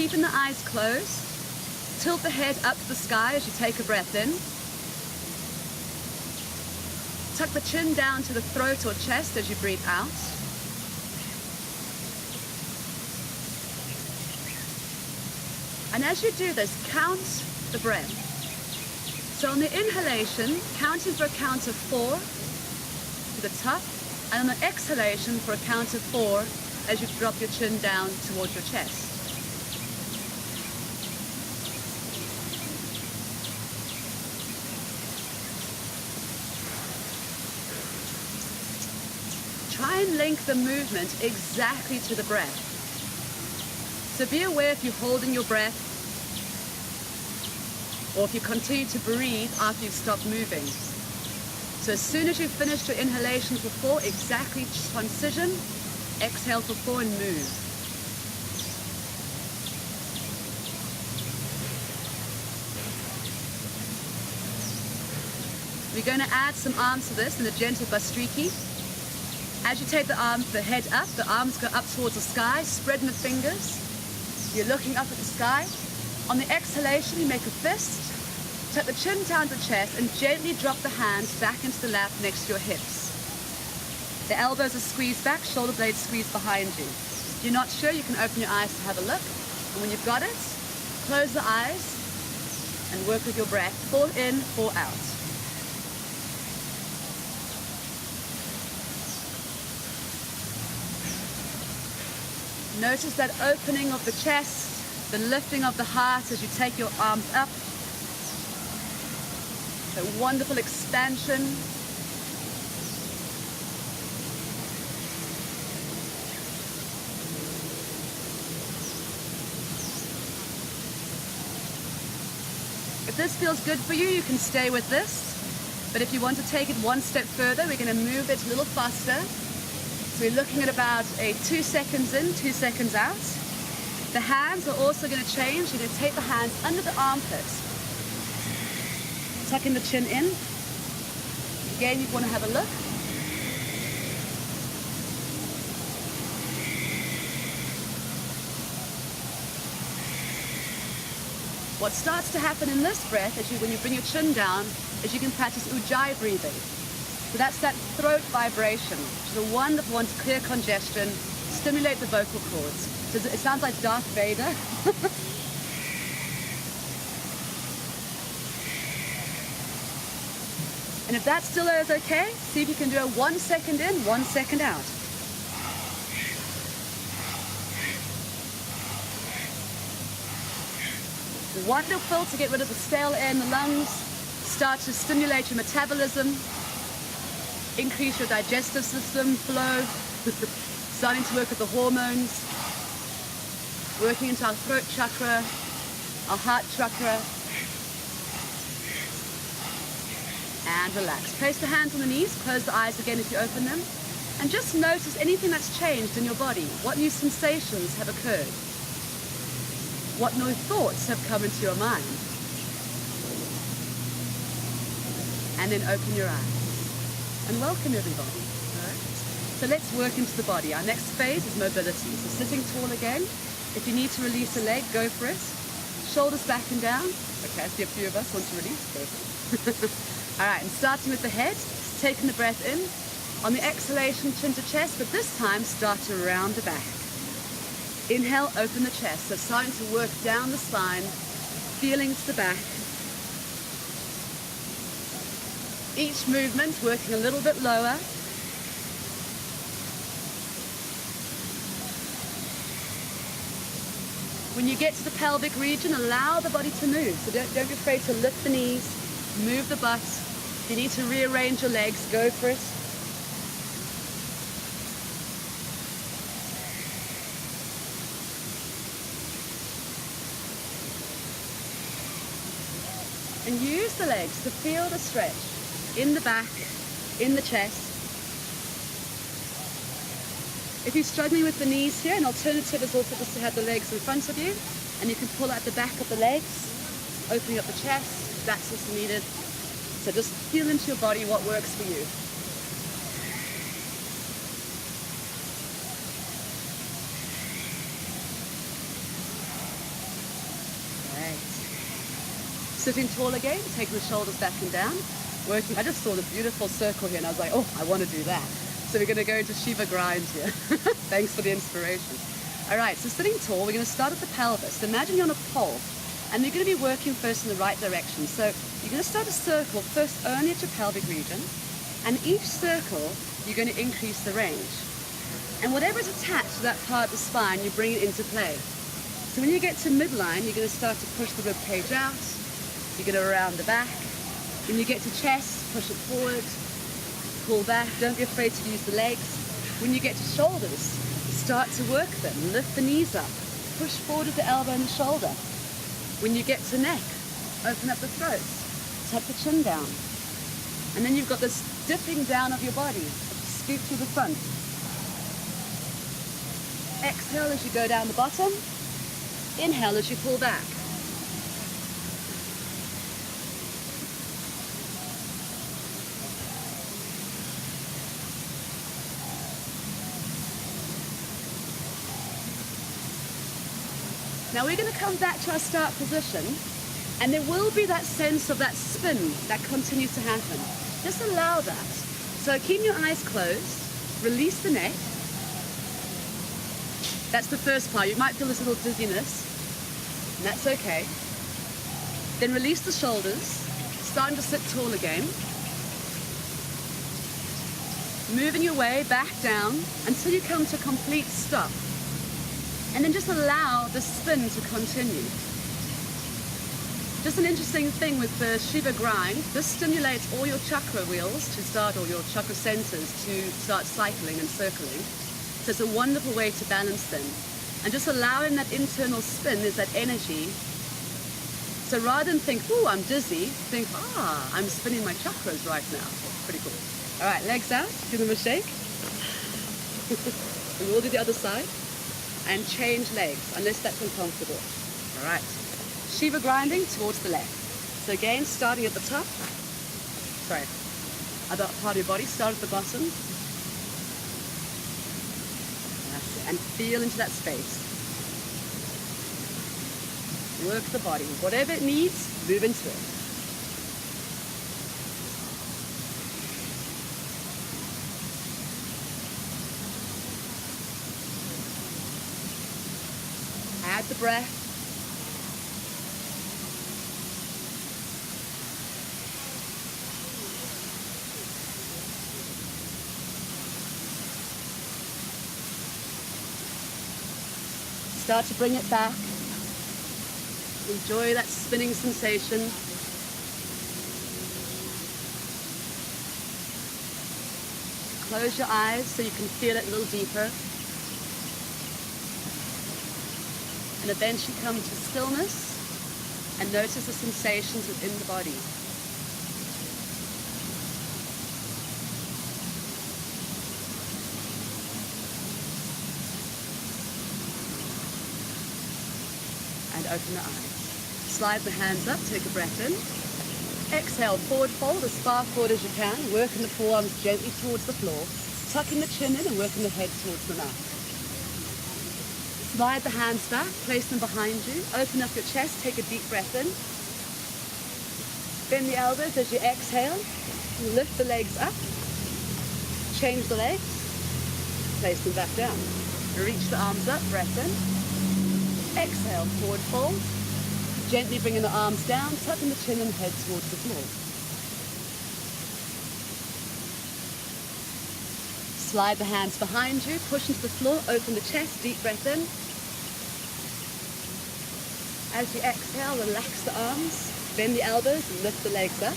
keeping the eyes closed. Tilt the head up to the sky as you take a breath in. Tuck the chin down to the throat or chest as you breathe out. And as you do this, count the breath. So on the inhalation, counting for a count of 4 to the top, and on the exhalation for a count of 4 as you drop your chin down towards your chest. Try and link the movement exactly to the breath. So be aware if you're holding your breath or if you continue to breathe after you've stopped moving. So as soon as you've finished your inhalation for 4, exactly transition, exhale for 4 and move. We're going to add some arms to this in a gentle bastriki. As you take the head up, the arms go up towards the sky, spreading the fingers. You're looking up at the sky. On the exhalation, you make a fist. Tuck the chin down to the chest and gently drop the hands back into the lap next to your hips. The elbows are squeezed back, shoulder blades squeezed behind you. If you're not sure, you can open your eyes to have a look. And when you've got it, close the eyes and work with your breath. 4 in, 4 out. Notice that opening of the chest, the lifting of the heart as you take your arms up. A wonderful expansion. If this feels good for you, you can stay with this. But if you want to take it one step further, we're going to move it a little faster. So we're looking at about a 2 seconds in, 2 seconds out. The hands are also going to change. You're going to take the hands under the armpits, tucking the chin in. Again, you want to have a look. What starts to happen in this breath, when you bring your chin down, is you can practice ujjayi breathing. So that's that throat vibration, which is a wonderful one to clear congestion, stimulate the vocal cords. So it sounds like Darth Vader. And if that still is okay, see if you can do a 1 second in, 1 second out. Wonderful to get rid of the stale air in the lungs, start to stimulate your metabolism, increase your digestive system flow, starting to work with the hormones, working into our throat chakra, our heart chakra, and relax. Place the hands on the knees, close the eyes again if you open them, and just notice anything that's changed in your body. What new sensations have occurred? What new thoughts have come into your mind? And then open your eyes. And welcome everybody. All right. So let's work into the body. Our next phase is mobility. So sitting tall again. If you need to release a leg, go for it. Shoulders back and down. Okay, I see a few of us want to release. Go for it. All right, and starting with the head, taking the breath in. On the exhalation, chin to chest, but this time start to round the back. Inhale, open the chest. So starting to work down the spine, feeling to the back. Each movement working a little bit lower. When you get to the pelvic region, allow the body to move. So don't be afraid to lift the knees, move the butt. If you need to rearrange your legs, go for it. And use the legs to feel the stretch in the back, in the chest. If you're struggling with the knees here, an alternative is also just to have the legs in front of you, and you can pull out the back of the legs, opening up the chest, if that's what's needed. So just feel into your body what works for you. Sitting tall again, taking the shoulders back and down, working. I just saw the beautiful circle here and I was like, oh, I want to do that. So we're going to go into Shiva grind here. Thanks for the inspiration. All right, so sitting tall, we're going to start at the pelvis. Imagine you're on a pole and you're going to be working first in the right direction. So you're going to start a circle first only at your pelvic region, and each circle you're going to increase the range. And whatever is attached to that part of the spine, you bring it into play. So when you get to midline, you're going to start to push the rib cage out. You're going to around the back. When you get to chest, push it forward, pull back. Don't be afraid to use the legs. When you get to shoulders, start to work them. Lift the knees up. Push forward with the elbow and the shoulder. When you get to neck, open up the throat. Tuck the chin down. And then you've got this dipping down of your body. Scoop to the front. Exhale as you go down the bottom. Inhale as you pull back. Now we're going to come back to our start position, and there will be that sense of that spin that continues to happen. Just allow that. So keep your eyes closed, release the neck. That's the first part. You might feel this little dizziness, and that's okay. Then release the shoulders, starting to sit tall again. Moving your way back down until you come to a complete stop. And then just allow the spin to continue. Just an interesting thing with the Shiva grind, this stimulates all your chakra wheels to start, or your chakra centers to start cycling and circling. So it's a wonderful way to balance them. And just allowing that internal spin is that energy. So rather than think, ooh, I'm dizzy, think, I'm spinning my chakras right now. Pretty cool. All right, legs out, give them a shake. And we'll do the other side. And change legs, unless that's uncomfortable. All right. Shiva grinding towards the left. So again, starting at the top. Sorry. Other part of your body, start at the bottom. That's it. And feel into that space. Work the body. Whatever it needs, move into it. Add the breath. Start to bring it back. Enjoy that spinning sensation. Close your eyes so you can feel it a little deeper. And eventually come to stillness and notice the sensations within the body. And open the eyes. Slide the hands up, take a breath in. Exhale, forward fold as far forward as you can, working the forearms gently towards the floor, tucking the chin in and working the head towards the mat. Slide the hands back, place them behind you, open up your chest, take a deep breath in. Bend the elbows as you exhale, lift the legs up, change the legs, place them back down. Reach the arms up, breath in. Exhale, forward fold, gently bringing the arms down, tucking the chin and head towards the floor. Slide the hands behind you, push into the floor, open the chest, deep breath in. As you exhale, relax the arms, bend the elbows and lift the legs up.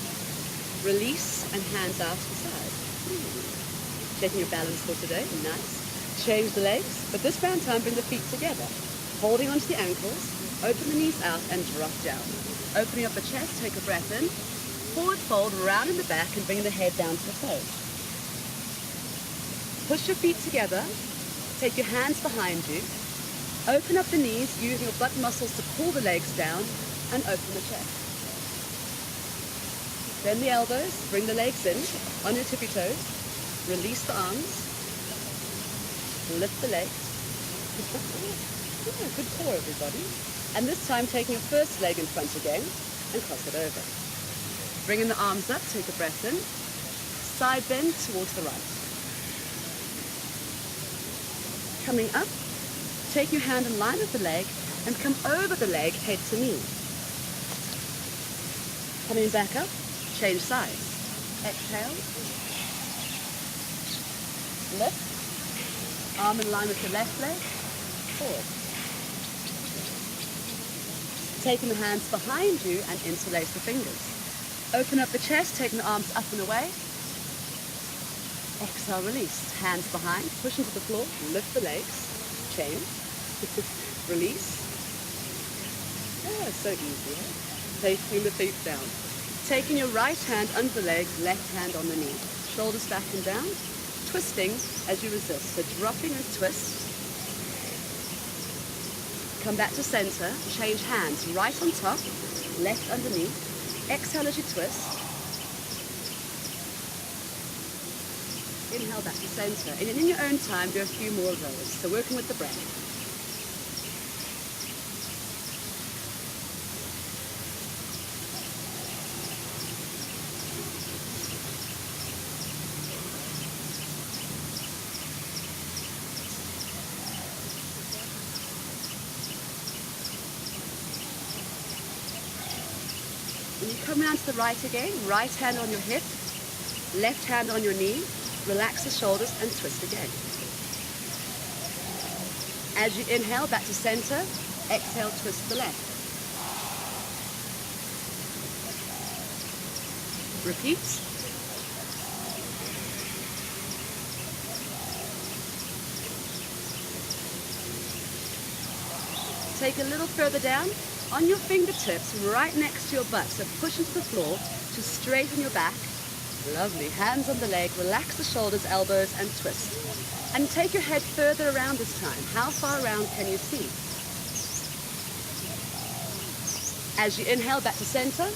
Release and hands out to the side. Checking your balance for today, nice. Change the legs, but this round time bring the feet together. Holding onto the ankles, open the knees out and drop down. Opening up the chest, take a breath in. Forward fold, round in the back and bring the head down to the toes. Push your feet together, take your hands behind you, open up the knees using your butt muscles to pull the legs down and open the chest. Bend the elbows, bring the legs in on your tippy toes, release the arms, lift the legs. Good core, everybody. And this time taking your first leg in front again, and cross it over. Bringing the arms up, take a breath in. Side bend towards the right. Coming up, take your hand in line with the leg and come over the leg, head to knee. Coming back up, change sides. Exhale. Lift. Arm in line with the left leg. Forward. Taking the hands behind you and interlace the fingers. Open up the chest, taking the arms up and away. Exhale, release. Hands behind, push into the floor, lift the legs, change, release. Oh, so easy, eh? Taking the feet down. Taking your right hand under the leg, left hand on the knee. Shoulders back and down, twisting as you resist. So dropping and twist. Come back to center, change hands, right on top, left underneath. Exhale as you twist. Inhale back to center. And in your own time, do a few more of those. So working with the breath. When you come around to the right again, right hand on your hip, left hand on your knee, relax the shoulders and twist again. As you inhale, back to center, exhale, twist to the left. Repeat. Take a little further down. On your fingertips, right next to your butt, so push into the floor to straighten your back. Lovely. Hands on the leg, relax the shoulders, elbows, and twist. And take your head further around this time. How far around can you see? As you inhale, back to center.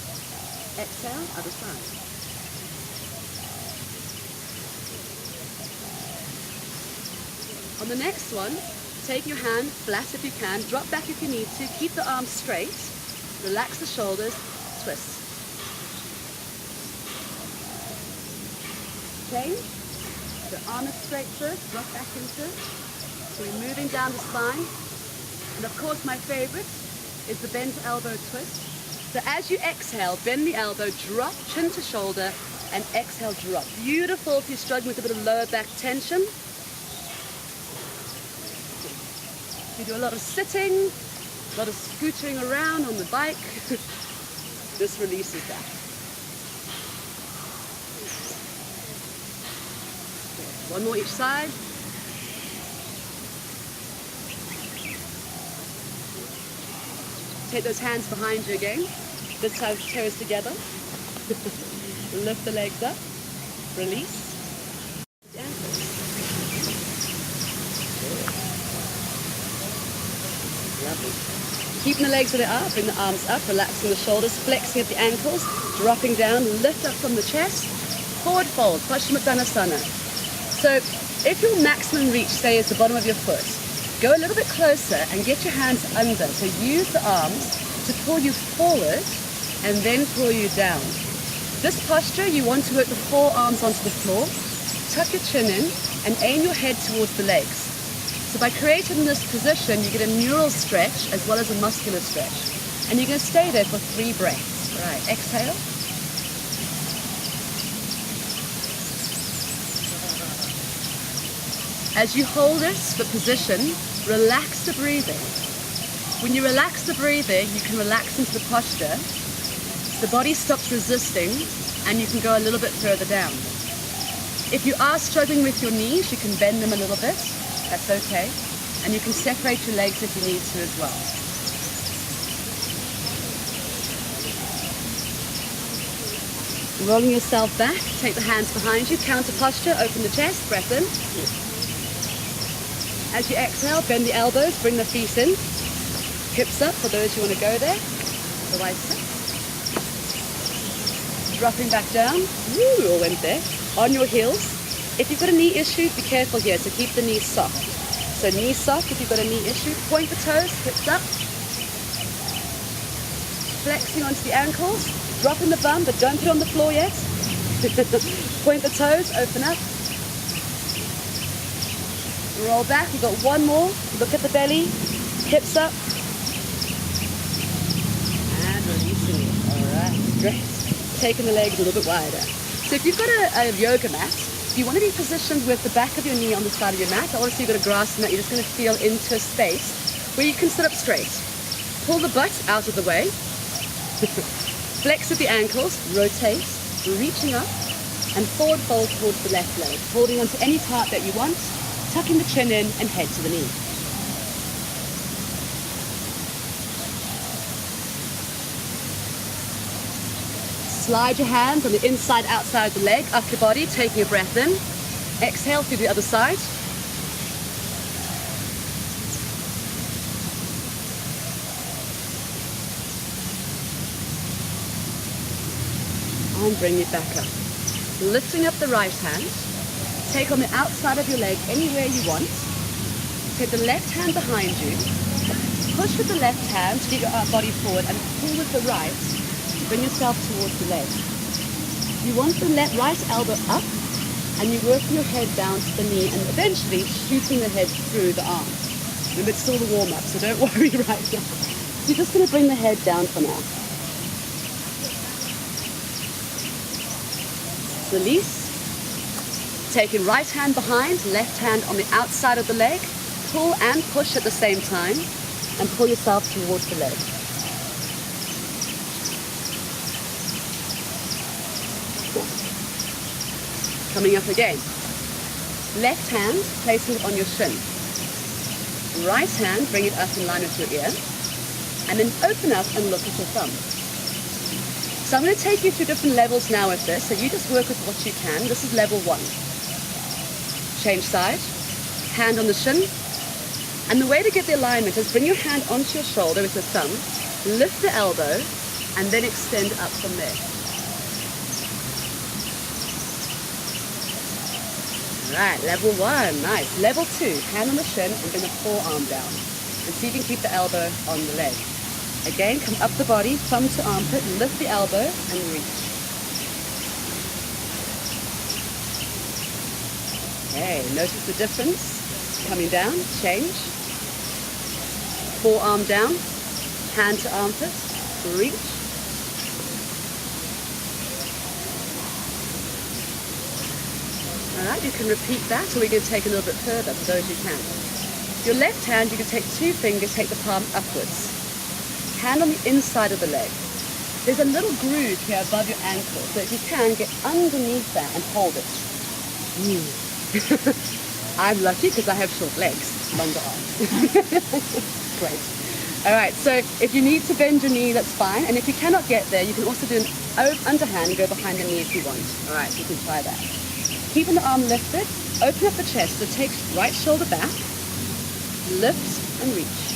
Exhale, other side. On the next one, take your hand flat if you can, drop back if you need to, keep the arms straight, relax the shoulders, twist. Change, the arm is straight first, drop back into it. So we're moving down the spine. And of course my favorite is the bent elbow twist. So as you exhale, bend the elbow, drop chin to shoulder, and exhale, drop. Beautiful if you're struggling with a bit of lower back tension. You do a lot of sitting, a lot of scootering around on the bike. This releases that. One more each side. Take those hands behind you again. This time toes together. Lift the legs up. Release. Keeping the legs where they are, bring the arms up, relaxing the shoulders, flexing at the ankles, dropping down, lift up from the chest, forward fold, Paschimottanasana. So if your maximum reach, say, is the bottom of your foot, go a little bit closer and get your hands under. So use the arms to pull you forward and then pull you down. This posture, you want to work the forearms onto the floor, tuck your chin in, and aim your head towards the legs. So by creating this position, you get a neural stretch as well as a muscular stretch. And you're going to stay there for 3 breaths. All right, exhale. As you hold this, the position, relax the breathing. When you relax the breathing, you can relax into the posture. The body stops resisting and you can go a little bit further down. If you are struggling with your knees, you can bend them a little bit. That's okay. And you can separate your legs if you need to as well. Rolling yourself back, take the hands behind you, counter posture, open the chest, breath in. As you exhale, bend the elbows, bring the feet in. Hips up for those who want to go there. Otherwise, sit. Dropping back down. Woo, all went there. On your heels. If you've got a knee issue, be careful here, so keep the knees soft. So knees soft if you've got a knee issue. Point the toes, hips up. flexing onto the ankles, dropping the bum, but don't put it on the floor yet. Point the toes, open up. Roll back, we've got one more. Look at the belly, hips up. And releasing it. All right, great. Taking the legs a little bit wider. So if you've got a yoga mat, you want to be positioned with the back of your knee on the side of your mat. Obviously you've got a grass mat, you're just going to feel into a space where you can sit up straight. Pull the butt out of the way. Flex with the ankles, rotate, reaching up, and forward fold towards the left leg, holding onto any part that you want, tucking the chin in and head to the knee. Slide your hands on the inside, outside of the leg, up your body, taking a breath in. Exhale through the other side. And bring it back up. Lifting up the right hand. Take on the outside of your leg anywhere you want. Take the left hand behind you. Push with the left hand to get your body forward and pull with the right. Bring yourself towards the leg. You want the right elbow up and you're working your head down to the knee and eventually shooting the head through the arm. Remember, it's still the warm-up, so don't worry right now. So you're just going to bring the head down for now. Release. Taking right hand behind, left hand on the outside of the leg. Pull and push at the same time and pull yourself towards the leg. Coming up again. Left hand, placing it on your shin. Right hand, bring it up in line with your ear. And then open up and look at your thumb. So I'm going to take you through different levels now with this. So you just work with what you can. This is level 1. Change side. Hand on the shin. And the way to get the alignment is bring your hand onto your shoulder with your thumb. Lift the elbow and then extend up from there. Right, level 1, nice. Level 2, hand on the shin and bring the forearm down. And see if you can keep the elbow on the leg. Again, come up the body, thumb to armpit, lift the elbow and reach. Okay, notice the difference. Coming down, change. Forearm down, hand to armpit, reach. Alright, you can repeat that, or we can take a little bit further for those who can. Your left hand, you can take 2 fingers, take the palm upwards. Hand on the inside of the leg. There's a little groove here above your ankle, so if you can, get underneath that and hold it. I'm lucky because I have short legs, longer arms. Great. Alright, so if you need to bend your knee, that's fine. And if you cannot get there, you can also do an underhand and go behind the knee if you want. Alright, you can try that. Keeping the arm lifted, open up the chest, so take right shoulder back, lift and reach.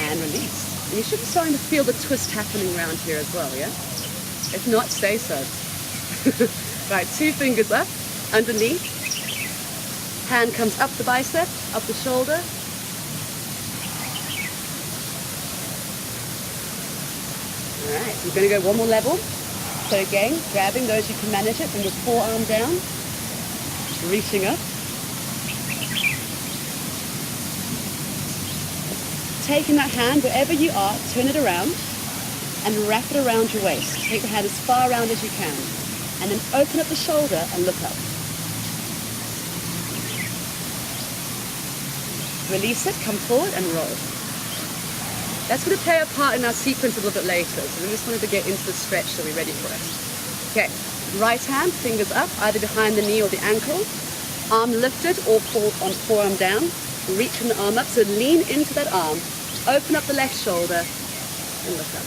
And release. And you should be starting to feel the twist happening around here as well, yeah? If not, stay so. Right, 2 fingers up, underneath. Hand comes up the bicep, up the shoulder. Alright, so we're going to go one more level. So again, grabbing those you can manage it, bring your forearm down, reaching up. Taking that hand, wherever you are, turn it around and wrap it around your waist. Take the hand as far around as you can. And then open up the shoulder and look up. Release it, come forward and roll. That's going to play a part in our sequence a little bit later, so we just wanted to get into the stretch so we're ready for it. Okay, right hand, fingers up, either behind the knee or the ankle. Arm lifted or forearm down. Reaching the arm up, so lean into that arm. Open up the left shoulder and look up.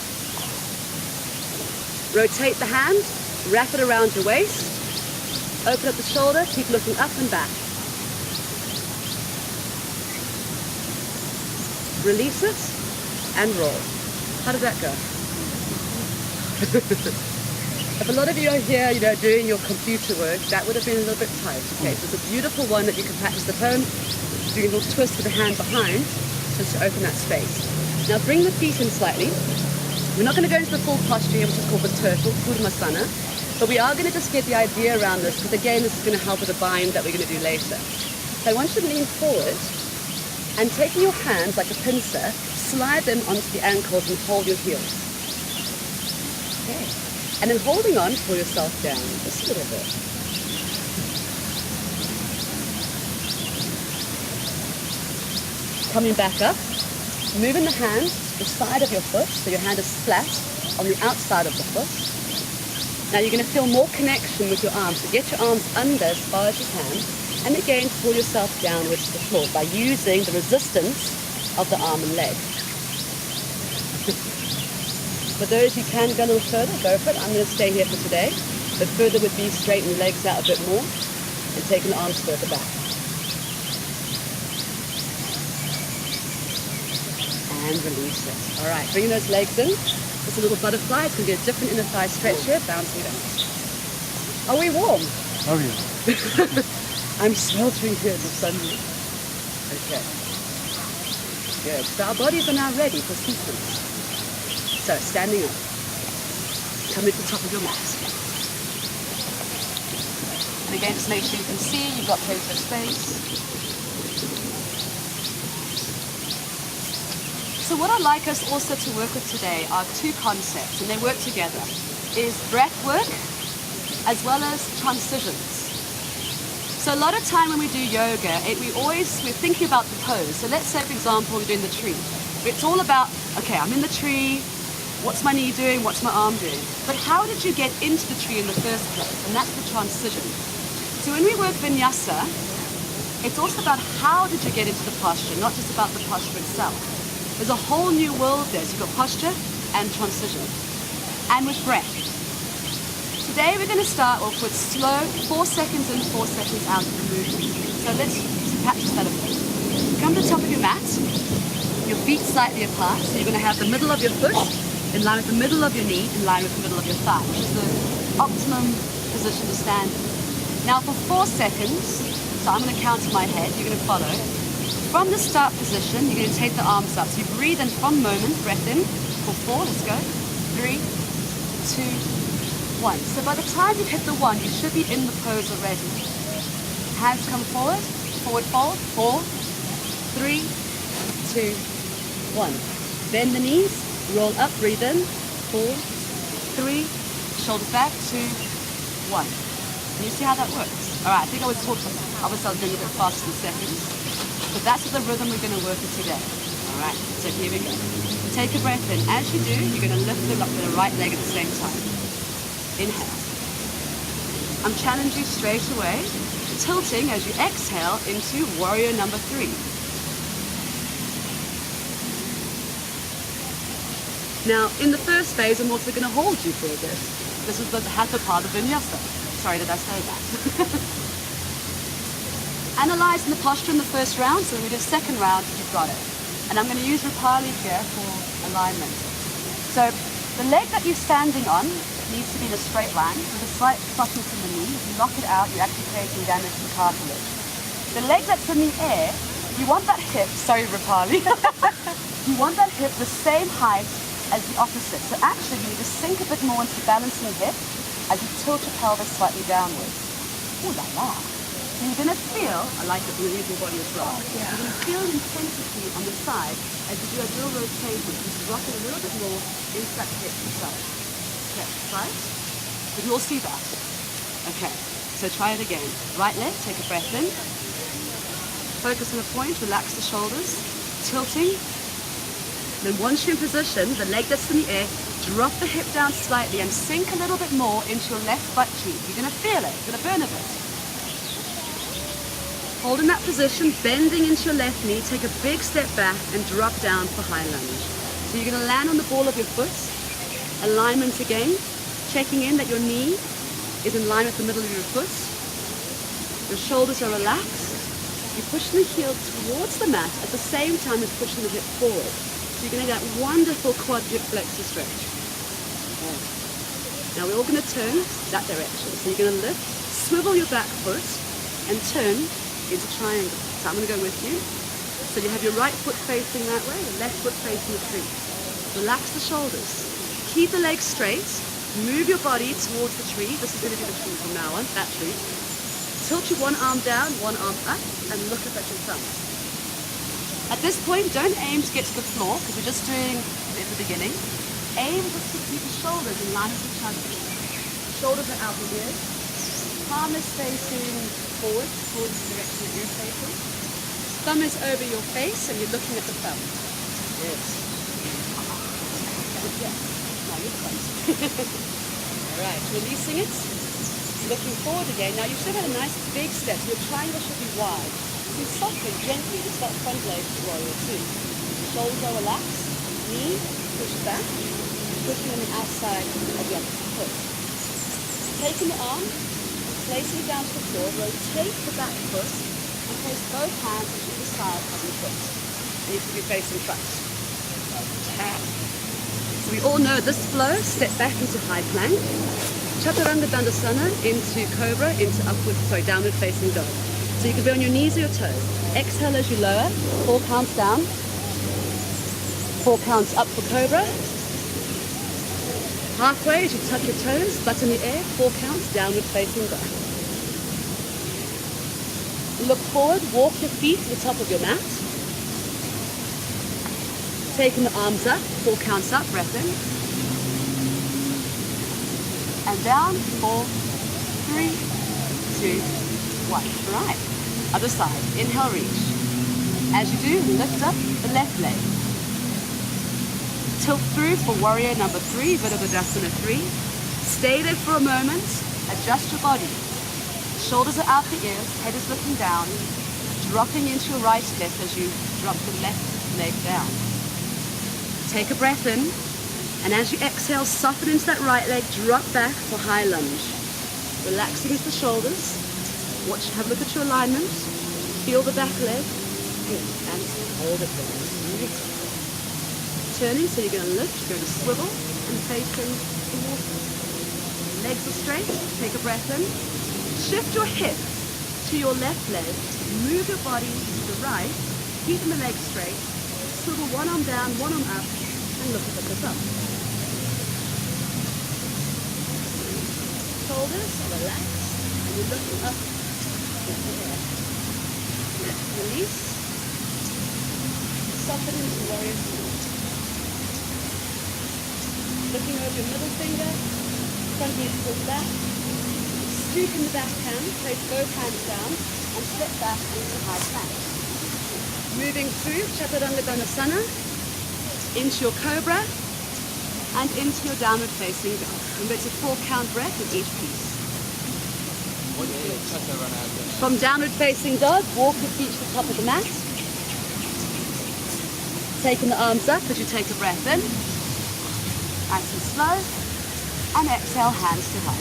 Rotate the hand, wrap it around your waist. Open up the shoulder, keep looking up and back. Release it and roll. How did that go? If a lot of you are here, doing your computer work, that would have been a little bit tight. Okay, so it's a beautiful one that you can practice at home. Doing a little twist with the hand behind. just to open that space. Now bring the feet in slightly. We're not going to go into the full posture here, which is called the turtle, Kurmasana, but we are going to just get the idea around this, because again, this is going to help with the bind that we're going to do later. So I want you to lean forward, and taking your hands like a pincer, slide them onto the ankles and hold your heels. Okay. And then holding on, pull yourself down just a little bit. Coming back up, moving the hand to the side of your foot, so your hand is flat on the outside of the foot. Now you're going to feel more connection with your arms, so get your arms under as far as you can, and again pull yourself downwards to the floor by using the resistance of the arm and leg. For those who can go a little further, go for it. I'm going to stay here for today, but further would be straighten the legs out a bit more and taking the arms further back. And release it. All right, bring those legs in. Just a little butterfly. It's going to be a different inner thigh stretch here, bouncing it out. Are we warm? Oh, yeah. I'm sweltering here in the sun. Okay. Good. So our bodies are now ready for Symons. So, standing up. Come to the top of your mat. And again, just make sure you can see you've got plenty of space. So what I'd like us also to work with today are two concepts, and they work together, is breath work as well as transitions. So a lot of time when we do yoga, we're thinking about the pose. So let's say, for example, we're doing the tree. It's all about, okay, I'm in the tree, what's my knee doing, what's my arm doing? But how did you get into the tree in the first place? And that's the transition. So when we work vinyasa, it's also about how did you get into the posture, not just about the posture itself. There's a whole new world there. So you've got posture and transition. And with breath. Today we're going to start off with slow 4 seconds in, 4 seconds out of the movement. So let's practice that a bit. Come to the top of your mat, your feet slightly apart. So you're going to have the middle of your foot in line with the middle of your knee, in line with the middle of your thigh, which is the optimum position to stand in. Now for 4 seconds, so I'm going to count to my head, you're going to follow. From the start position, you're going to take the arms up. So you breathe in from moment, breath in for 4, let's go. 3, 2, 1. So by the time you hit the 1, you should be in the pose already. Hands come forward, forward fold, 4, 3, 2, 1. Bend the knees, roll up, breathe in, 4, 3, shoulders back, 2, 1. Can you see how that works? All right, I think I was talking, obviously I was doing a bit faster in seconds. But that's the rhythm we're going to work with today. All right, so here we go. Take a breath in. As you do, you're going to lift the right leg at the same time. Inhale. I'm challenging you straight away, tilting as you exhale into warrior number 3. Now, in the first phase, I'm also going to hold you for a bit. This is the Hatha part of vinyasa. Sorry, did I say that? Analyzing the posture in the first round, so when we do the second round, you've got it. And I'm going to use Rupali here for alignment. So the leg that you're standing on needs to be in a straight line with a slight softness in the knee. If you knock it out, you're actually creating damage to the cartilage. The leg that's in the air, you want that hip, sorry Rupali, you want that hip the same height as the opposite. So actually you need to sink a bit more into the balancing hip as you tilt your pelvis slightly downwards. Ooh la la. So you're going to feel, I like it, you're using your body as well. Yeah. You're going to feel intensity on the side as you do a little rotation. Just rock it a little bit more into that hip side. Okay, right? But you'll see that. Okay, so try it again. Right leg, take a breath in. Focus on the point, relax the shoulders, tilting. Then once you're in position, the leg that's in the air, drop the hip down slightly and sink a little bit more into your left butt cheek. You're going to feel it, you're going to burn a bit. Hold in that position, bending into your left knee, take a big step back and drop down for high lunge. So you're going to land on the ball of your foot, alignment again, checking in that your knee is in line with the middle of your foot. Your shoulders are relaxed. You're pushing the heel towards the mat at the same time as pushing the hip forward. So you're going to get that wonderful quad hip flexor stretch. Okay. Now we're all going to turn that direction. So you're going to lift, swivel your back foot and turn into triangle. So I'm going to go with you. So you have your right foot facing that way, your left foot facing the tree. Relax the shoulders. Keep the legs straight. Move your body towards the tree. This is going to be the tree from now on, that tree. Tilt your one arm down, one arm up, and look up at your thumb. At this point, don't aim to get to the floor, because we're just doing it at the beginning. Aim just to keep the shoulders in line with each other. Shoulders are out the ears. Palm is facing forward, towards the direction that you're facing. Thumb is over your face, and you're looking at the thumb. Yes. Yeah. Now you're close. All right, releasing it. Looking forward again. Now you should have a nice big step. Your triangle should be wide. So softly, gently, just that front leg to warrior two. Shoulders are relaxed. Knee, push back. Pushing on the outside of your foot. Taking the arm, placing it down to the floor. Rotate the back foot and place both hands on either side of your foot. You need to be facing front. So we all know this flow. Step back into high plank. Chaturanga Dandasana into cobra, into downward facing dog. So you can be on your knees or your toes. Exhale as you lower, 4 counts down, 4 counts up for cobra. Halfway as you tuck your toes, butt in the air, 4 counts, downward facing dog. Look forward, walk your feet to the top of your mat. Taking the arms up, 4 counts up, breath in. And down, 4, 3, 2, 1. All right, other side. Inhale, reach. As you do, lift up the left leg. Tilt through for warrior number 3, Virabhadrasana 3. Stay there for a moment. Adjust your body. Shoulders are out the ears, head is looking down. Dropping into your right hip as you drop the left leg down. Take a breath in. And as you exhale, soften into that right leg, drop back for high lunge. Relaxing into the shoulders. Have a look at your alignment. Feel the back leg. Good. And hold it there. Turning, so you're going to lift, you're going to swivel, and facing the water. Legs are straight. Take a breath in. Shift your hip to your left leg. Move your body to the right. Keeping the legs straight. Swivel one arm down, one arm up, and look at the thumb. Shoulders relaxed, and you're looking up into the air. Release. Soften into warrior two. Looking over your middle finger, front knee pulled back. Scoop in the back hand, place both hands down, and step back into high plank. Moving through Chaturanga Dandasana, into your cobra, and into your downward facing dog. Remember, it's a 4 count breath in each piece. From downward facing dog, walk your feet to the top of the mat. Taking the arms up as you take a breath in. Nice and slow. And exhale, hands to heart.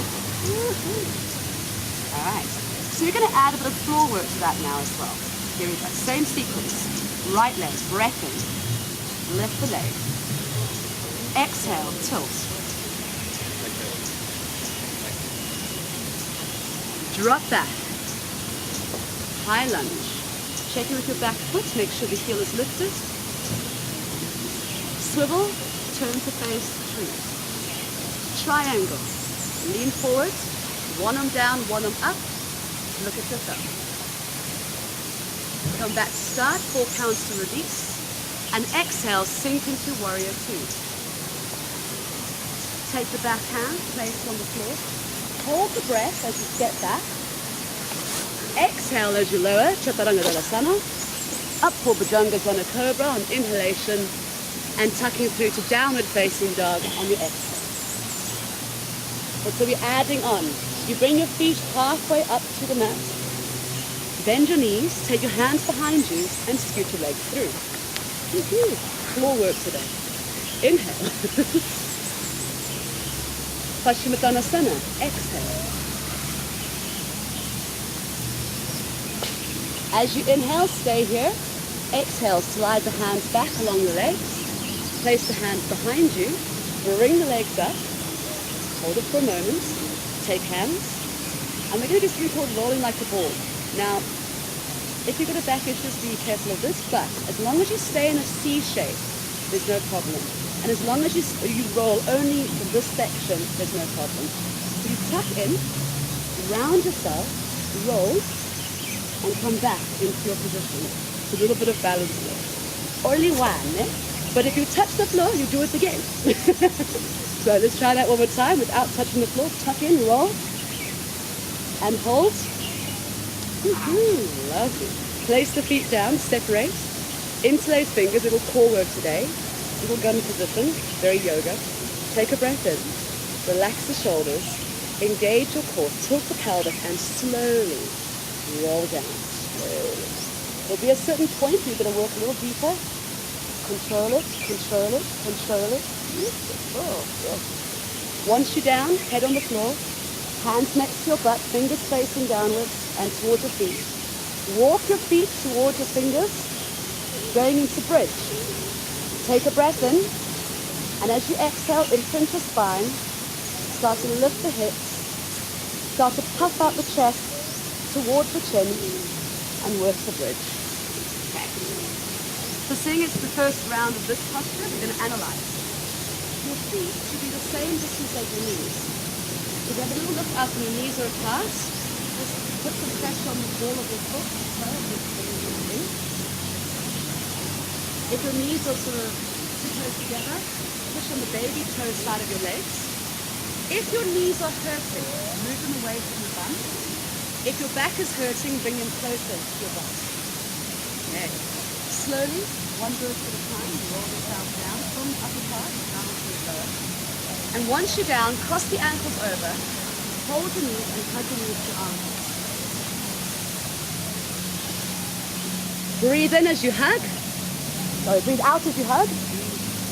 Alright, so we're going to add a bit of floor work to that now as well. Here we go, same sequence. Right leg, breath in. Lift the leg. Exhale, tilt. Drop back. High lunge. Checking with your back foot, make sure the heel is lifted. Swivel, turn to face the tree. Triangle. Lean forward, one arm down, one arm up. Look at your thumb. Come back to start, 4 counts to release. And exhale, sink into warrior two. Take the back hand, place on the floor. Hold the breath as you step back. Exhale as you lower, Chaturanga Dandasana. Up for Bhujangasana Cobra on inhalation and tucking through to downward facing dog on your exhale. And so we're adding on. You bring your feet halfway up to the mat. Bend your knees, take your hands behind you and scoot your legs through. Floor work today. Inhale. Paschimottanasana. Exhale. As you inhale, stay here. Exhale, slide the hands back along the legs. Place the hands behind you. Bring the legs up. Hold it for a moment. Take hands. And we're going to do something called rolling like a ball. Now, If you've got a back issue, be careful of this, but as long as you stay in a C shape, there's no problem. And as long as you roll only for this section, there's no problem. So you tuck in, round yourself, roll, and come back into your position. It's a little bit of balance there. Only one, eh? But if you touch the floor, you do it again. So let's try that one more time without touching the floor. Tuck in, roll, and hold. Lovely. Place the feet down, separate. Interlace fingers, little core work today. Little gun position, very yoga. Take a breath in. Relax the shoulders. Engage your core, tilt the pelvis, and slowly roll down. Slowly. There'll be a certain point where you're going to work a little deeper. Control it, control it, control it. Oh, yes. Once you're down, head on the floor. Hands next to your butt, fingers facing downwards and towards your feet. Walk your feet towards your fingers, going into bridge. Take a breath in, and as you exhale, imprint your spine. Start to lift the hips. Start to puff out the chest towards the chin, and work the bridge. Okay. So seeing it's the first round of this posture, we're going to analyze. Your feet should be the same distance as your knees. So have a little look up and your knees are apart. Just put some pressure on the ball of your foot. If your knees are sort of too close together, push on the baby toe side of your legs. If your knees are hurting, move them away from your bum. If your back is hurting, bring them closer to your butt. Okay. Slowly, one breath at a time, roll yourself down from the upper part, down to the lower. And once you're down, cross the ankles over, hold the knees and hug the knees to your arms. Breathe in as you hug. Sorry, breathe out as you hug.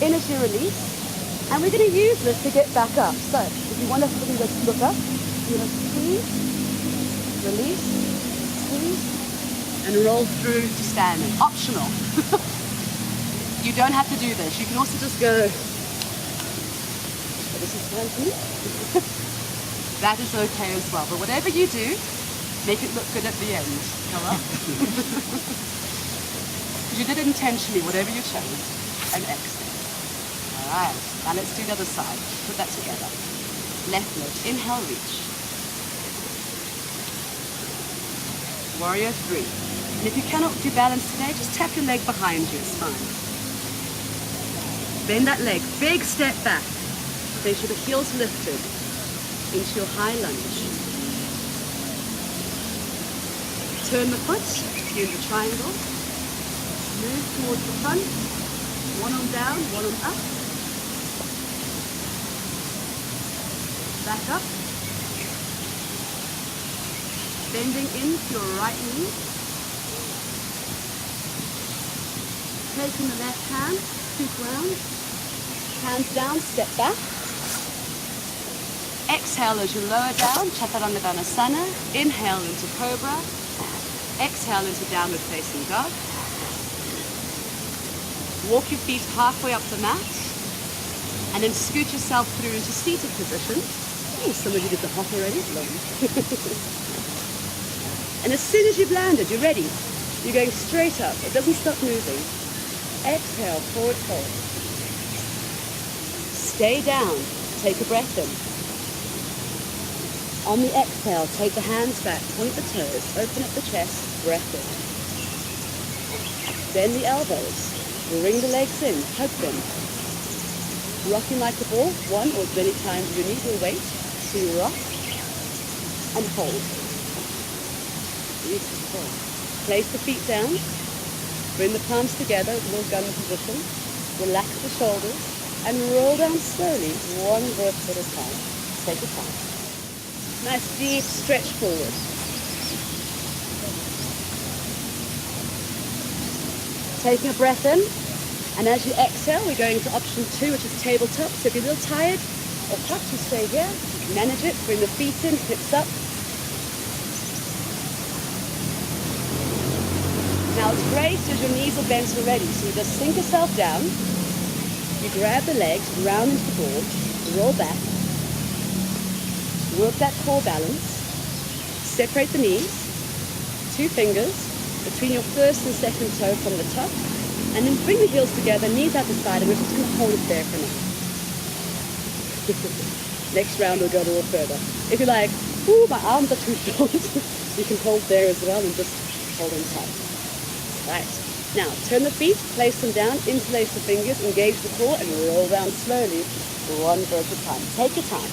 In as you release. And we're going to use this to get back up. So, if you want to look up, you're going to squeeze, release, squeeze, and roll through to standing. Optional. You don't have to do this. You can also just go. This is fine for me. That is okay as well. But whatever you do, make it look good at the end. Come on. You did it intentionally, whatever you chose. And exhale. All right. Now let's do the other side. Put that together. Left leg. Inhale, reach. Warrior 3. And if you cannot do balance today, just tap your leg behind you. It's fine. Bend that leg. Big step back. Make sure the heels lifted into your high lunge. Turn the foot in the triangle. Move towards the front. One arm down, one arm up. Back up. Bending into your right knee. Taking the left hand, scoop round. Hands down, step back. Exhale as you lower down, Chaturanga Dhanasana. Inhale into Cobra. Exhale into Downward Facing Dog. Walk your feet halfway up the mat. And then scoot yourself through into seated position. Oh, some of you did the hop already. Lovely. And as soon as you've landed, you're ready. You're going straight up. It doesn't stop moving. Exhale, forward fold. Stay down. Take a breath in. On the exhale, take the hands back, point the toes, open up the chest, breath in. Bend the elbows, bring the legs in, hug them. Rocking like a ball, one or as many times as you need your weight. So you rock and hold. Beautiful. Place the feet down, bring the palms together, little gun position. Relax the shoulders and roll down slowly, one breath at a time. Take your time. Nice deep stretch forward. Taking a breath in, and as you exhale, we're going to option 2, which is tabletop. So if you're a little tired or puffed, you stay here. Manage it. Bring the feet in, hips up. Now it's great as your knees are bent already. So you just sink yourself down. You grab the legs, round into the ball, roll back. Work that core balance. Separate the knees. 2 fingers. between your first and second toe from the top. And then bring the heels together, knees out the side, and we're just going to hold it there for now. Next round we'll go a little further. If you're like, ooh, my arms are too short, you can hold there as well and just hold them tight. Right. Now, turn the feet, place them down, interlace the fingers, engage the core, and roll down slowly, one verse at a time. Take your time.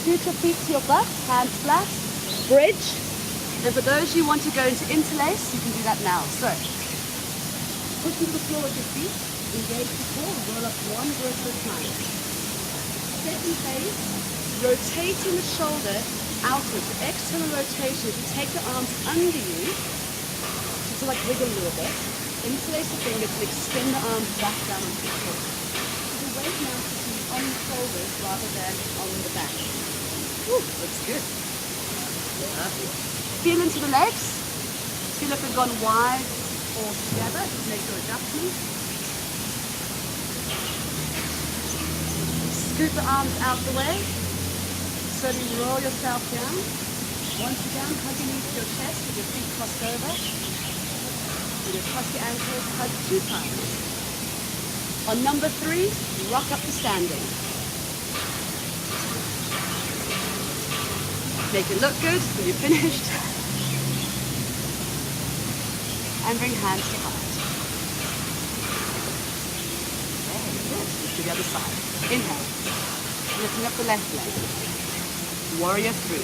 Scoot your feet to your butt, hands flat, bridge. And for those you want to go into interlace, you can do that now. So, push into the floor with your feet, engage the core, roll up one verse at a time. Second phase, rotating the shoulder outwards. The external rotation, if you take the arms under you, just to like wiggle a little bit, interlace the fingers and extend the arms back down onto the floor. So the weight now should be on the shoulders rather than on the back. Ooh, looks good. Feel into the legs. Feel if they've gone wide or together. Just make your adjustment. Scoot the arms out the way. Slowly roll yourself down. Once you're down, hug your knees to your chest with your feet crossed over. And you cross your ankles, hug 2 times. On number 3, rock up to standing. Make it look good when you're finished. And bring hands to heart. Very good. To the other side. Inhale. Lifting up the left leg. Warrior 3.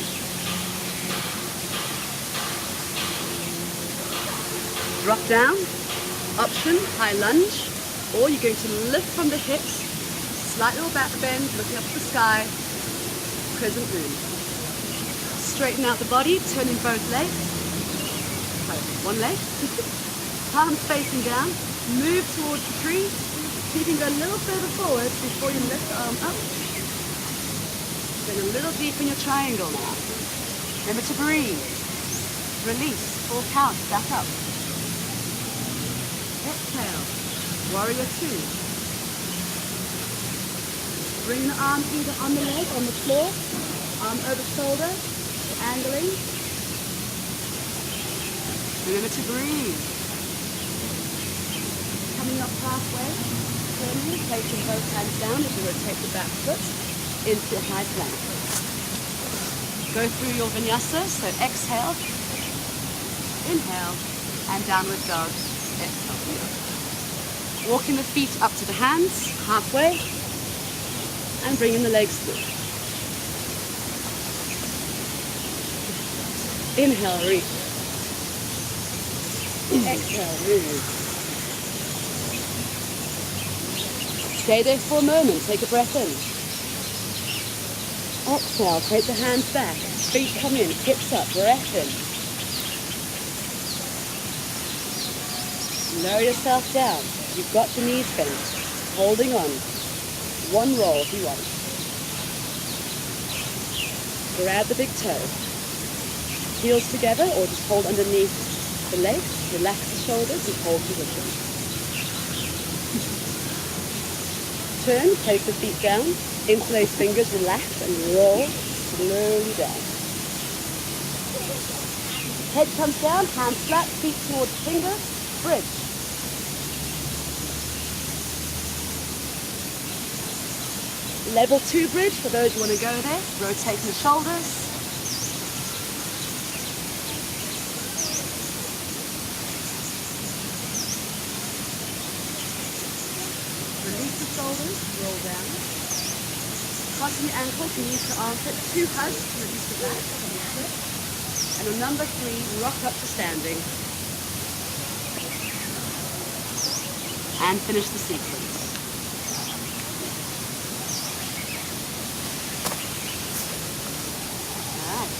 Drop down. Option, high lunge. Or you're going to lift from the hips. Slight little back bend, looking up at the sky. Crescent moon. Straighten out the body, turning both legs. One leg. Palms facing down. Move towards the tree. You can go a little further forward before you lift the arm up. Going a little deep in your triangle now. Remember to breathe. Release. 4 counts. Back up. Exhale. Warrior 2. Bring the arm either on the leg, on the floor, arm over shoulder, angling. Remember to breathe. Coming up halfway, turning, placing both hands down as you rotate the back foot into a high plank. Go through your vinyasa, so exhale, inhale, and downward dog, exhale. Walking the feet up to the hands, halfway, and bringing the legs through. Inhale, reach. Exhale, move. Stay there for a moment, take a breath in. Exhale, take the hands back, feet come in, hips up, breath in. Lower yourself down. You've got the knees bent, holding on. One roll if you want. Grab the big toe. Heels together or just hold underneath the legs. Relax the shoulders and hold position. Turn, place the feet down. Interlace fingers, relax and roll slowly down. Head comes down, hands flat, feet towards fingers, bridge. Level 2 bridge for those who want to go there. Rotating the shoulders. Release the shoulders, roll down. Crossing the ankles, knees to armpit. 2 hugs to release the back. And on number 3, rock up to standing. And finish the sequence.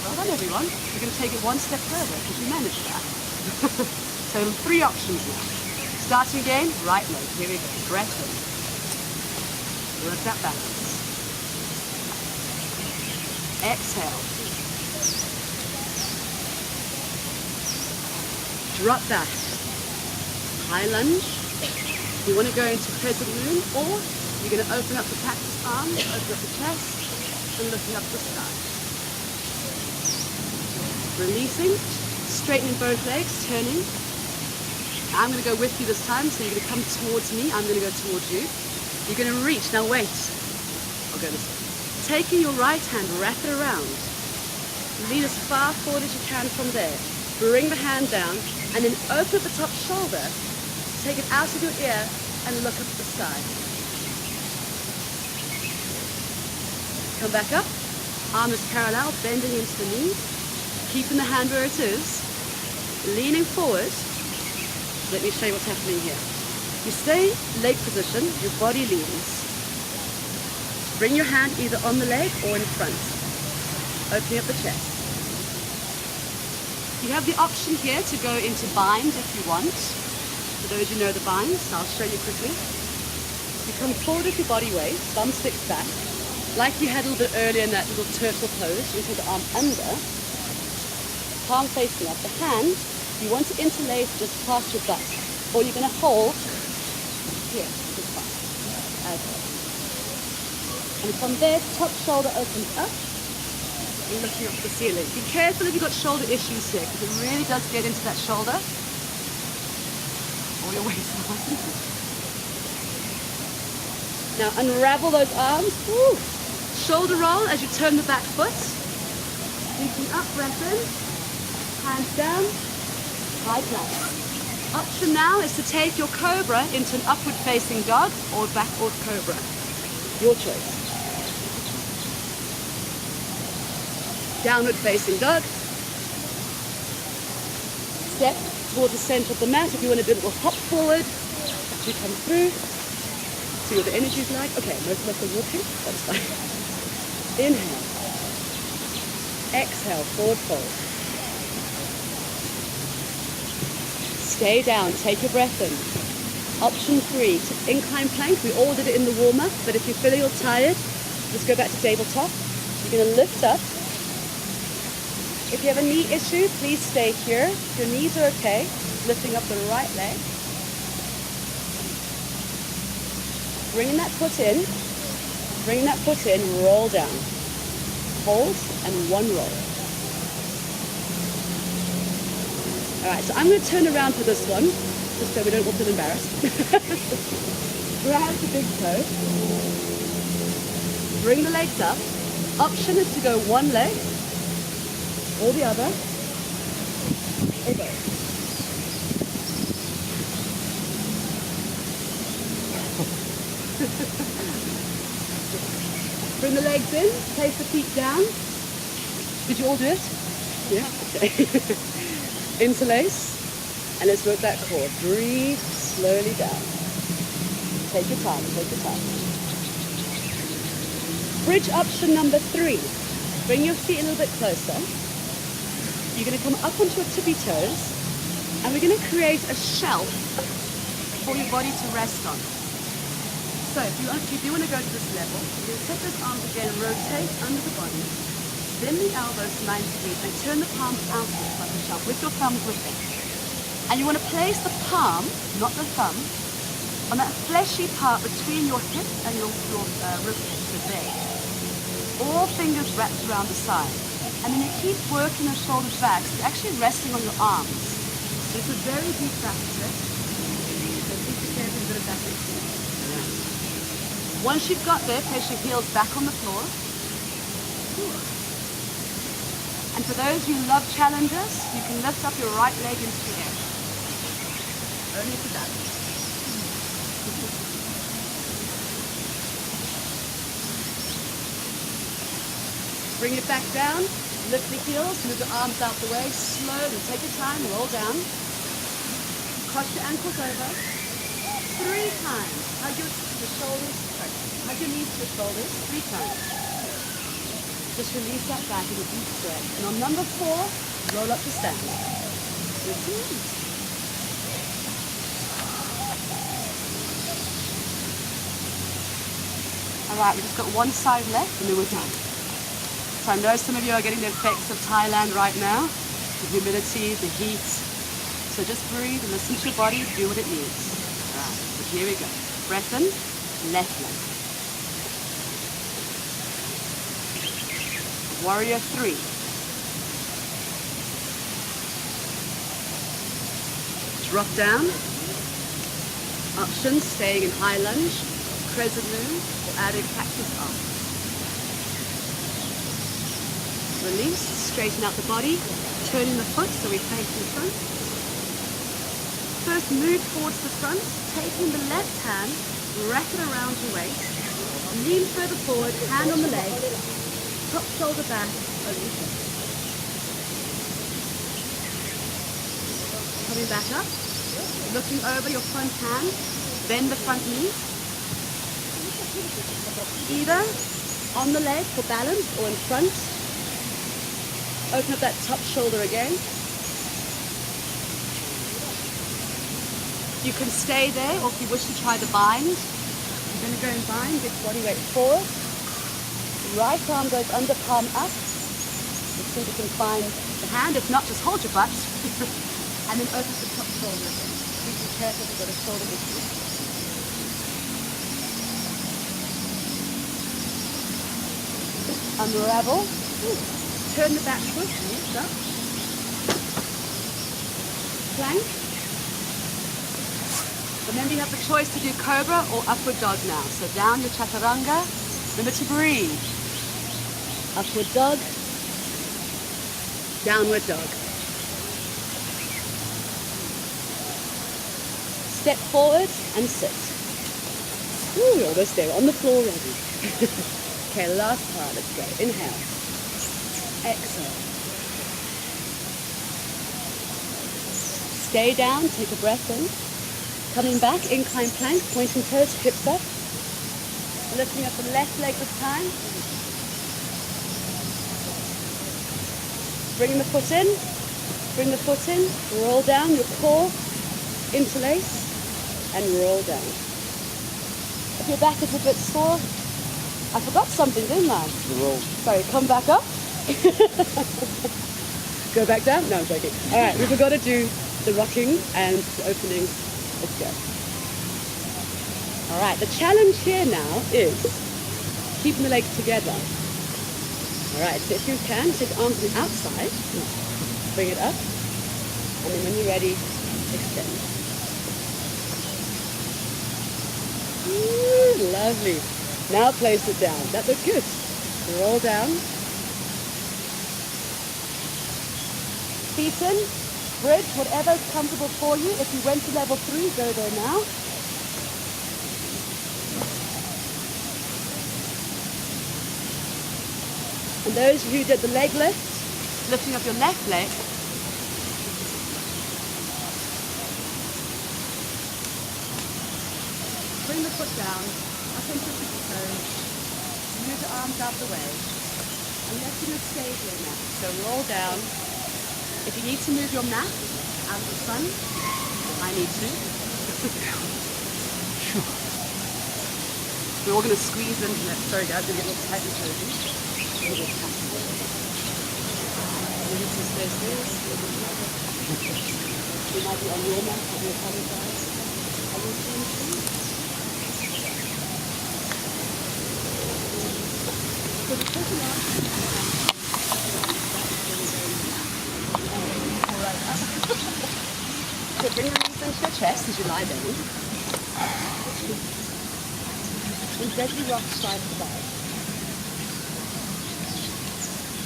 Well done, everyone. We're going to take it one step further because we managed that. So 3 options now. Starting again, right leg. Here we go. Breath in. Work that balance. Exhale. Drop back. High lunge. You want to go into crescent moon, or you're going to open up the cactus arms, open up the chest, and looking up the sky. Releasing, straightening both legs, turning. I'm going to go with you this time, so you're going to come towards me, I'm going to go towards you. You're going to reach, now wait. I'll go this way. Taking your right hand, wrap it around. Lean as far forward as you can from there. Bring the hand down, and then open up the top shoulder. Take it out of your ear, and look up at the sky. Come back up. Arm is parallel, bending into the knees. Keeping the hand where it is. Leaning forward. Let me show you what's happening here. You stay leg position, your body leans. Bring your hand either on the leg or in front. Opening up the chest. You have the option here to go into bind if you want. For those who know the binds, I'll show you quickly. You come forward with your body weight, thumb sticks back. Like you had a little bit earlier in that little turtle pose, you take the arm under, palm facing up. The hand, you want to interlace just past your butt, or you're going to hold here, this part, as well. And from there, top shoulder opens up, and looking up to the ceiling. Be careful if you've got shoulder issues here, because it really does get into that shoulder, or your waistline. Now unravel those arms. Woo. Shoulder roll as you turn the back foot. Reaching up, breath in, hands down, high plank. Option now is to take your cobra into an upward facing dog or backward cobra. Your choice. Downward facing dog. Step towards the center of the mat. If you want to do a little hop forward, as you come through. See what the energy is like. Okay, most of us are walking. That's fine. Inhale. Exhale, forward fold. Stay down, take your breath in. Option 3, incline plank. We all did it in the warm-up, but if you feel you're tired, just go back to tabletop. You're going to lift up. If you have a knee issue, please stay here. If your knees are okay, lifting up the right leg. Bringing that foot in. Bring that foot in, roll down. Hold, and one roll. All right, so I'm going to turn around for this one, just so we don't all feel embarrassed. Grab the big toe. Bring the legs up. Option is to go one leg, or the other, or both. Bring the legs in, place the feet down. Did you all do it? Yeah? Okay. Interlace, and let's work that core. Breathe slowly down. Take your time, take your time. Bridge option number 3. Bring your feet a little bit closer. You're going to come up onto your tippy toes, and we're going to create a shelf for your body to rest on. So if you do want to go to this level, you're going to set those arms again, rotate under the body, bend the elbows 90 degrees, and turn the palms outwards like a shelf with your thumbs with them. And you want to place the palm, not the thumb, on that fleshy part between your hip and your rib cage, so there. All fingers wrapped around the side. And then you keep working your shoulders back, so you're actually resting on your arms. So it's a very deep back stretch. So keep your hands a bit of back stretch. Once you've got there, place your heels back on the floor. And for those who love challenges, you can lift up your right leg into the air. Only for that. Bring it back down, lift the heels, move the arms out the way, slowly, take your time, roll down. Cross your ankles over. 3 times. Hug your shoulders, hug your knees to your shoulders, 3 times. Just release that back in a deep stretch. And on number 4, roll up to stand. All right, we've just got one side left and then we're done. So I know some of you are getting the effects of Thailand right now, the humidity, the heat. So just breathe and listen to your body, do what it needs. All right, so here we go. Breath in, left leg. Warrior 3. drop down. Options, staying in high lunge, crescent moon, or adding cactus arm. Release, straighten out the body, turning the foot so we face in front. First move towards the front, taking the left hand, wrap it around your waist, lean further forward, hand on the leg, top shoulder back, over your chest. Coming back up, looking over your front hand, bend the front knee, either on the leg for balance or in front. Open up that top shoulder again. You can stay there, or if you wish to try the bind, you're going to go and bind, get body weight forward. Right arm goes under, palm up. Let's see if you can find the hand. If not, just hold your butt. And then open the top shoulder again. Please be careful if you've got a shoulder issue. Unravel. Turn the back foot, lift up. Plank. Remember, you have the choice to do cobra or upward dog now. So down your chaturanga. Remember to breathe. Upward dog. Downward dog. Step forward and sit. Ooh, we're almost there. We're on the floor already. Okay, last part. Let's go. Inhale. Exhale. Stay down. Take a breath in. Coming back, incline plank, pointing toes, hips up. Lifting up the left leg this time. Bring the foot in. Bring the foot in. Roll down your core. Interlace. And roll down. If your back is a bit sore, I forgot something, didn't I? The roll. Sorry, come back up. Go back down? No, I'm joking. All right, we forgot to do the rocking and the opening. Let's go. All right, the challenge here now is keeping the legs together. All right, so if you can, take the arms to the outside, bring it up, and then when you're ready, extend. Ooh, lovely. Now place it down. That looks good. Roll down. Feet in. Bridge, whatever is comfortable for you. If you went to level 3, go there now. And those who did the leg lift, lifting up your left leg. Bring the foot down, up into the toes. Move the arms out the way. And let's do a stay here now. So roll down. If you need to move your mat out of the sun, I need to. We're all going to squeeze into it. Sorry guys, we're going to get a little tight and cozy. We might be on your mat, I do apologize. Are you seeing? So the person So bring your knees into your chest as you lie down. And gently rock side to side.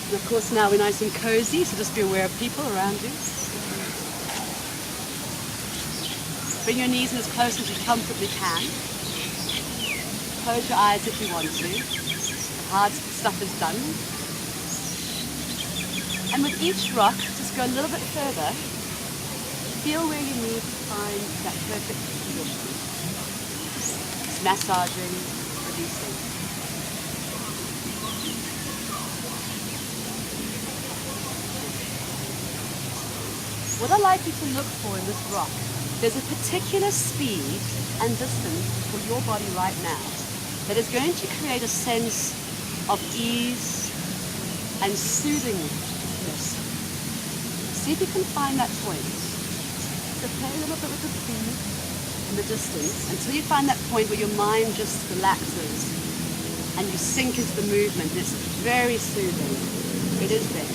And of course now we're nice and cozy, so just be aware of people around you. Bring your knees in as close as you comfortably can. Close your eyes if you want to. The hard stuff is done. And with each rock, just go a little bit further. Feel where you need to find that perfect position. Just massaging, releasing. What I'd like you to look for in this rock, there's a particular speed and distance for your body right now that is going to create a sense of ease and soothingness. See if you can find that point. So play a little bit with the speed and the distance until you find that point where your mind just relaxes and you sink into the movement. It's very soothing. It is there.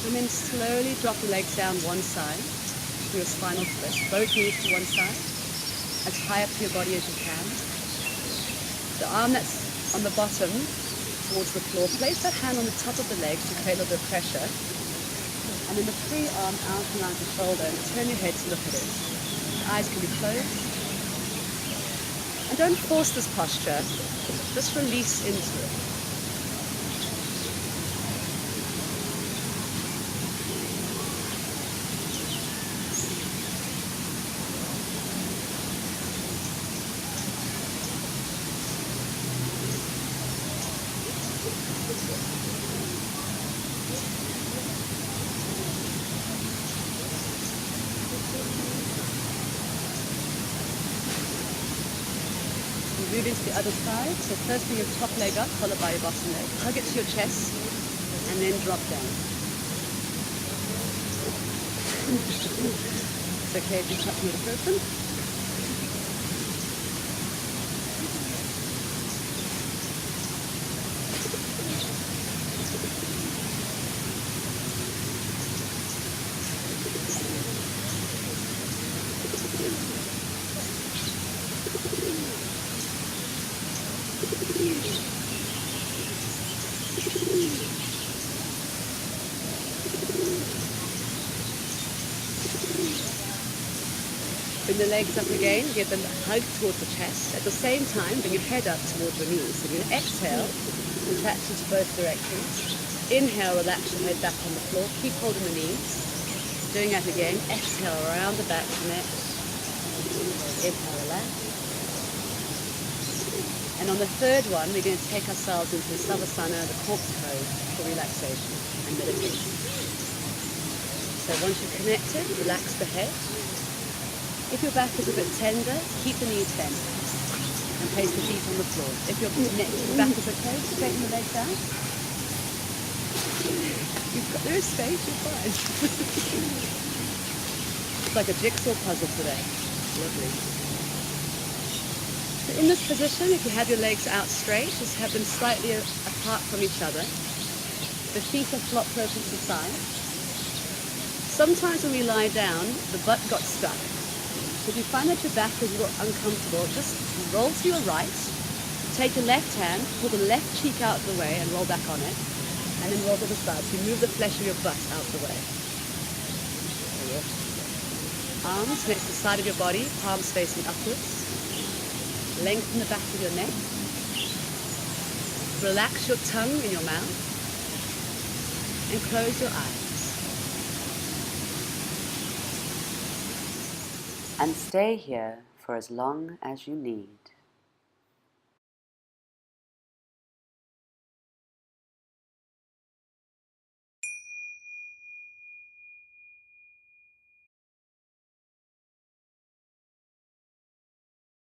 And then slowly drop the legs down one side to your spinal twist. Both knees to one side, as high up to your body as you can. The arm that's on the bottom towards the floor, place that hand on the top of the leg to create a little bit of pressure. And then the free arm out and around the shoulder, and turn your head to look at it. The eyes can be closed. And don't force this posture, just release into it. Move into the other side. So first bring your top leg up, followed by your bottom leg. Hug it to your chest, and then drop down. It's okay if you touch another person. Bring the legs up again, give them a hug towards the chest. At the same time, bring your head up towards your knees. So you're going to exhale, contract into both directions. Inhale, relax your head back on the floor. Keep holding the knees. Doing that again. Exhale, around the back, neck. Inhale, relax. And on the third one, we're going to take ourselves into the Savasana, the corpse pose for relaxation and meditation. So once you're connected, relax the head. If your back is a bit tender, keep the knees bent and place the feet on the floor. If your back is okay, straighten the legs out. There is space, you're fine. It's like a jigsaw puzzle today. Lovely. So in this position, if you have your legs out straight, just have them slightly apart from each other. The feet are flopped open to the side. Sometimes when we lie down, the butt got stuck. So if you find that your back is a little uncomfortable, just roll to your right, take your left hand, pull the left cheek out of the way and roll back on it, and then roll to the side. So you move the flesh of your butt out of the way. Arms next to the side of your body, palms facing upwards. Lengthen the back of your neck. Relax your tongue in your mouth. And close your eyes. And stay here for as long as you need.